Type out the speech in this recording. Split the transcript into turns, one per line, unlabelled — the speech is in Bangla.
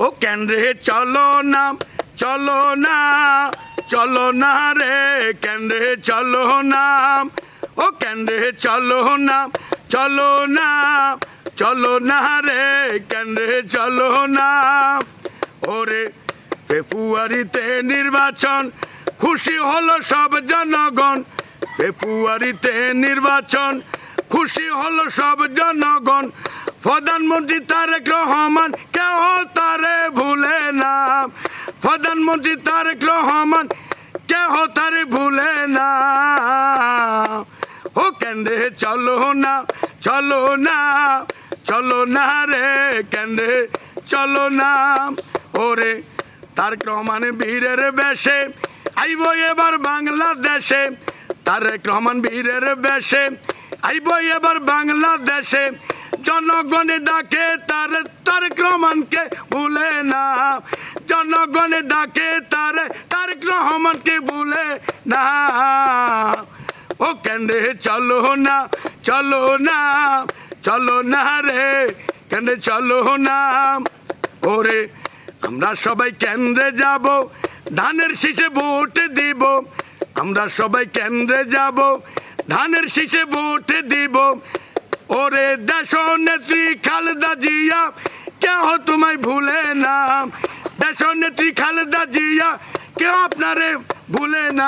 ও কেন রে চলো না চলো না রে কেন রে চলো না ও কেন রে চলো না রে কেন রে চলো না ওরে ফেব্রুয়ারিতে নির্বাচন খুশি হলো সব জনগণ ফেব্রুয়ারিতে নির্বাচন খুশি হলো সব জনগণ প্রধানমন্ত্রী তারেক রহমান কেউ তারে ভুলে না প্রধানমন্ত্রী তারেক রহমান কেউ তারে ভুলে না ও কেন রে চলো না রে কেন রে চলো না ওরে তারেক রহমান বীরের বেশে আইব এবার বাংলাদেশে তারেক রহমান বীরের বেশে আইব এবার বাংলাদেশে জনগণে ডাকে তারেক রহমানকে ভুলে না জনগণে ডাকে তারেক রহমানকে ভুলে না ও কেন রে চলো না রে কেন রে চলো না ওরে আমরা সবাই কেন্দ্রে যাব ধানের শীষে ভোট দিব আমরা সবাই কেন্দ্রে যাব ধানের শীষে ভোট দিব ওরে দেশ নেত্রী খালেদা জিয়া কেউ তোমায় ভুলে না দেশ নেত্রী খালেদা জিয়া কেউ আপনারে ভুলে না।